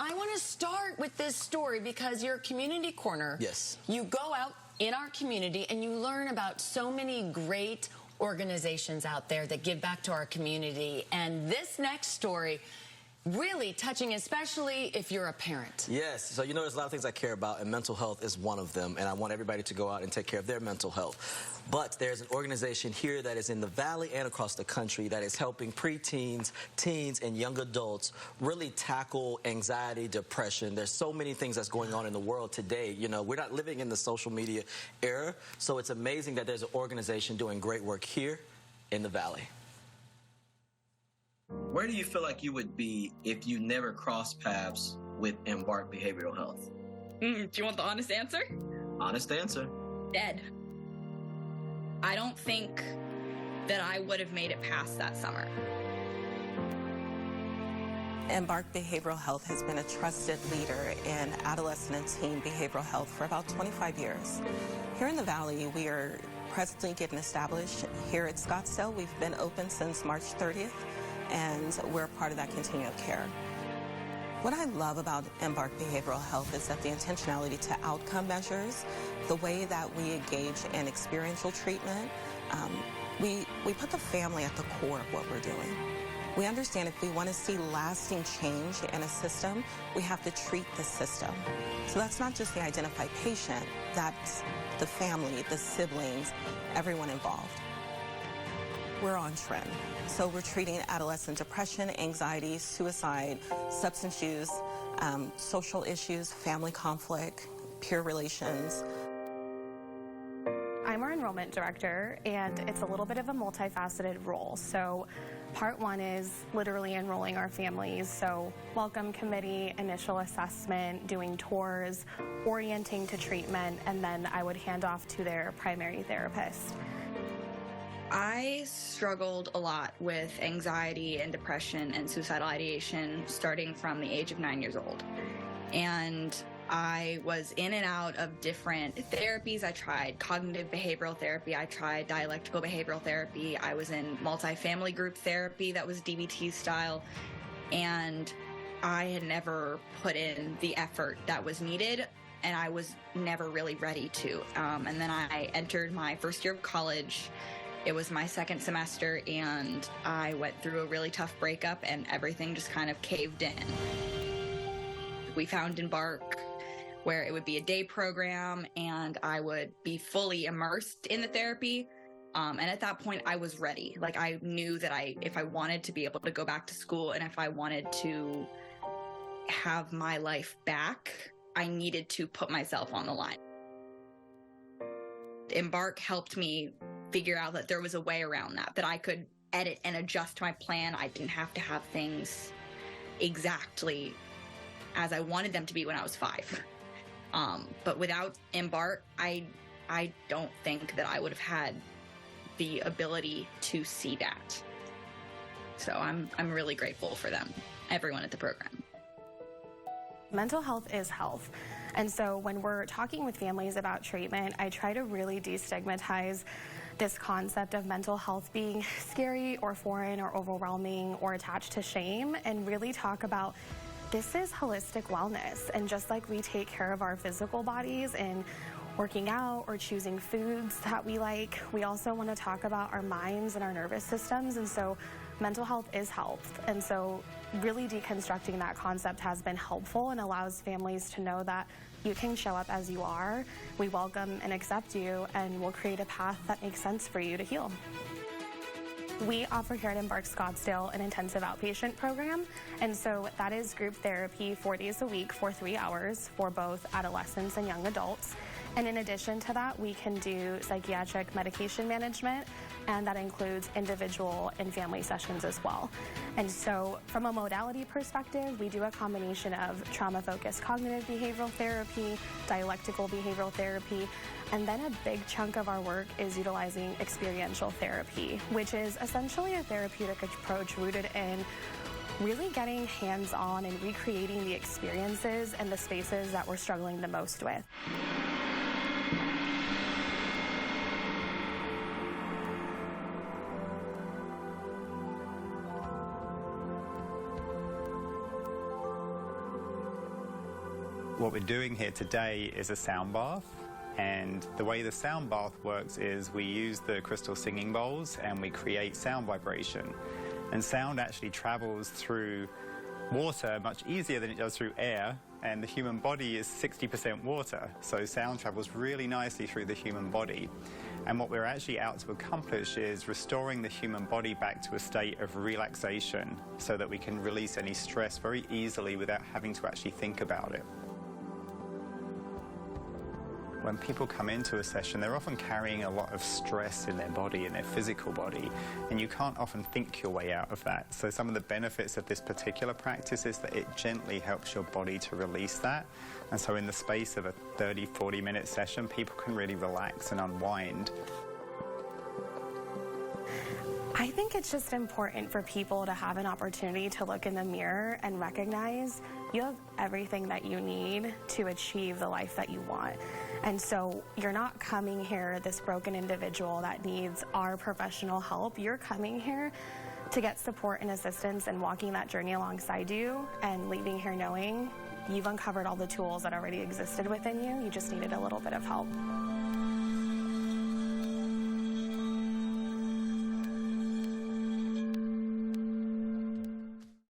I want to start with this story because you're a community corner. Yes. You go out in our community and you learn about so many great organizations out there that give back to our community. And this next story, really touching, especially if you're a parent. Yes. So, you know, there's a lot of things I care about, and mental health is one of them. And I want everybody to go out and take care of their mental health. But there's an organization here that is in the Valley and across the country that is helping preteens, teens, and young adults really tackle anxiety, depression. There's so many things that's going on in the world today. You know, we're not living in the social media era, so it's amazing that there's an organization doing great work here in the Valley. Where do you feel like you would be if you never crossed paths with Embark Behavioral Health? Do you want the honest answer? Honest answer. Dead. I don't think that I would have made it past that summer. Embark Behavioral Health has been a trusted leader in adolescent and teen behavioral health for about 25 years. Here in the Valley, we are presently getting established. Here at Scottsdale, we've been open since March 30th. And we're part of that continuum of care. What I love about Embark Behavioral Health is that the intentionality to outcome measures, the way that we engage in experiential treatment, we put the family at the core of what we're doing. We understand if we want to see lasting change in a system, we have to treat the system. So that's not just the identified patient, that's the family, the siblings, everyone involved. We're on trend. So we're treating adolescent depression, anxiety, suicide, substance use, social issues, family conflict, peer relations. I'm our enrollment director, and it's a little bit of a multifaceted role. So part one is literally enrolling our families. So welcome committee, initial assessment, doing tours, orienting to treatment, and then I would hand off to their primary therapist. I struggled a lot with anxiety and depression and suicidal ideation starting from the age of 9 years old. And I was in and out of different therapies. I tried cognitive behavioral therapy. I tried dialectical behavioral therapy. I was in multifamily group therapy that was DBT style. And I had never put in the effort that was needed, and I was never really ready to. And then I entered my first year of college. It was my second semester, and I went through a really tough breakup, and everything just kind of caved in. We found Embark, where it would be a day program, and I would be fully immersed in the therapy. And at that point, I was ready. Like, I knew that if I wanted to be able to go back to school, and if I wanted to have my life back, I needed to put myself on the line. Embark helped me figure out that there was a way around that I could edit and adjust my plan. I didn't have to have things exactly as I wanted them to be when I was 5. But without Embark, I don't think that I would have had the ability to see that. So I'm really grateful for them, everyone at the program. Mental health is health. And so when we're talking with families about treatment, I try to really destigmatize this concept of mental health being scary or foreign or overwhelming or attached to shame, and really talk about this is holistic wellness. And just like we take care of our physical bodies and working out or choosing foods that we like, we also want to talk about our minds and our nervous systems. And so mental health is health. And so really deconstructing that concept has been helpful and allows families to know that you can show up as you are. We welcome and accept you, and we'll create a path that makes sense for you to heal. We offer here at Embark Scottsdale an intensive outpatient program, and so that is group therapy 4 days a week for 3 hours for both adolescents and young adults. And in addition to that, we can do psychiatric medication management, and that includes individual and family sessions as well. And so from a modality perspective, we do a combination of trauma-focused cognitive behavioral therapy, dialectical behavioral therapy, and then a big chunk of our work is utilizing experiential therapy, which is essentially a therapeutic approach rooted in really getting hands-on and recreating the experiences and the spaces that we're struggling the most with. What we're doing here today is a sound bath, and the way the sound bath works is we use the crystal singing bowls and we create sound vibration. And sound actually travels through water much easier than it does through air, and the human body is 60% water, so sound travels really nicely through the human body. And what we're actually out to accomplish is restoring the human body back to a state of relaxation so that we can release any stress very easily without having to actually think about it. When people come into a session, they're often carrying a lot of stress in their body, in their physical body, and you can't often think your way out of that. So some of the benefits of this particular practice is that it gently helps your body to release that. And so in the space of a 30, 40-minute session, people can really relax and unwind. I think it's just important for people to have an opportunity to look in the mirror and recognize you have everything that you need to achieve the life that you want. And so you're not coming here this broken individual that needs our professional help. You're coming here to get support and assistance and walking that journey alongside you and leaving here knowing you've uncovered all the tools that already existed within you. You just needed a little bit of help.